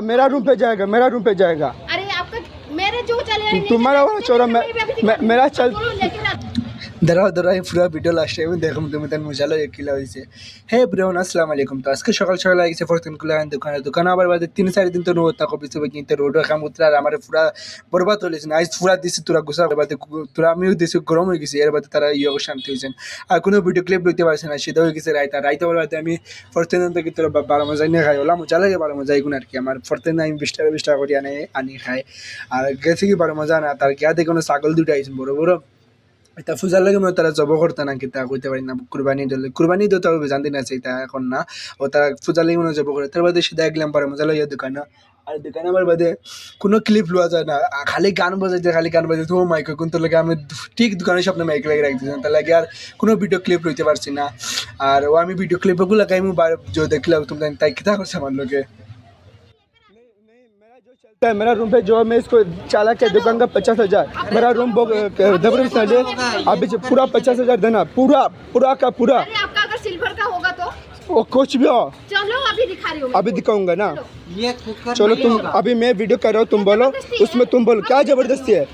मेरा रूम पे जाएगा, मेरा रूम पे जाएगा। अरे आपका मेरे जो चले तुम्हारा वाला छोरा मेरा चल দাঁড়াও দাঁড়াও পুরো ভিডিও লাস্টে আমি দেখুন তুমি তার মজা লাগে কিলা হয়েছে। হে ব্রেন আসসালামু আলাইকুম। তো আজকে সকাল সকাল আগেছে ফরতুন কুলান দোকানে আবার বাদে 3-4 দিন তো নো তা কপি সবে কিনতে রোড কাম উতরা আর আমার পুরা বরবাদ হয়েছে না। আজ পুরা দিছি তোরা গুছা বাদে তোরা আমিও দিছি গরম হয়ে গেছি এর বাদে তারা ইয়ে শান্তি হয়েছেন আর কোনো ভিডিও ক্লিপ লইতে পারছে না সেটা হয়ে গেছে রাইতা বাদে আমি ফরতুন থেকে তোরা বারো মজা নিয়ে খাই ওলা মজা লাগে বারো মজা এগুলো আর কি আমার ফরতুন আমি 20 টাকা করে আনি খাই আর গেছে কি বারো মজা না তার গিয়া দেখে কোনো ছাগল দুটো আইছেন বড় বড় এটা পূজার লাগে মানে তারা জব করতে না কিতা কইতে পারি না কুরবানি দিতে হবে জানতে না চাইতা এখন না ও তারা পূজার লাগে মনে জব করে তার বাদে সিধা একলাম পারে মজা লাগে দোকানে আর দোকানে আমার বাদে কোনো ক্লিপ লওয়া যায় না খালি গান বাজাইতে তো মাইক কিন্তু লাগে আমি ঠিক দোকানের সামনে মাইক লাগিয়ে রাখতেছি তার লাগে আর কোনো ভিডিও ক্লিপ লইতে পারছি না আর ও আমি ভিডিও ক্লিপগুলো লাগাই আমি যে দেখলাম তুমি তাই কিতা করছে আমার লোকে मेरा रूम पे जो मैं इसको चालक के दुकान का 50,000 मेरा रूम अभी पूरा 50,000 देना पूरा का पूरा। अरे आपका अगर सिल्वर का होगा तो वो कुछ भी हो चलो अभी दिखा रही हूँ अभी दिखाऊंगा ना। चलो तुम अभी मैं वीडियो कर रहा हूँ तुम बोलो उसमें तुम बोलो क्या जबरदस्ती है।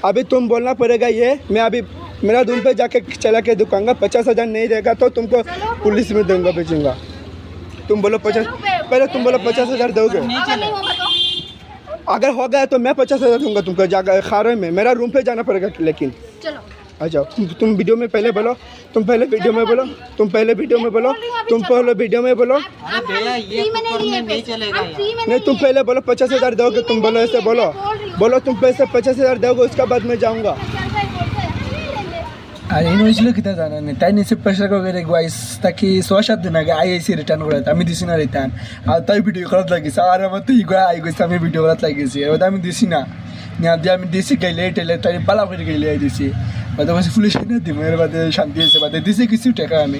अभी तुम बोलना पड़ेगा ये मैं अभी मेरा रूम पे जाके चला के दुकान का 50,000 नहीं देगा तो तुमको पुलिस में दूंगा भेजूंगा। तुम बोलो 50 पहले तुम बोलो 50,000 दोगे अगर नहीं होगा तो अगर हो गया तो मैं 50,000 दूंगा तुमको जाकर खारे में मेरा रूम पे जाना पड़ेगा लेकिन चलो आ जाओ तुम वीडियो में पहले बोलो तुम पहले वीडियो में बोलो तुम पहले वीडियो में बोलो नहीं चलेगा नहीं तुम पहले बोलो 50,000 दोगे तुम बोलो ऐसे बोलो तुम पैसे 50,000 दोगे उसके बाद मैं जाऊंगा। আর এই হয়েছিল কিতা জানা নেই তাই নিচে প্রেশার করে রেখে আইস তাকে 6-7 দিন আগে আইসি রিটার্ন করে আমি দিছি না রিটার্ন আর তাই ভিডিও করাতে লাগিয়েছে আর আমার তো ইগো আই গেছে আমি ভিডিও করাতে লাগিয়েছি এবার আমি দিছি না দিয়ে আমি দিছি গেলে টেলে তাই পালা করে গেলে দিছি বাদে পুলিশ না দিব এর বাদে শান্তি হয়েছে বাদে দিছি কিছু টাকা আমি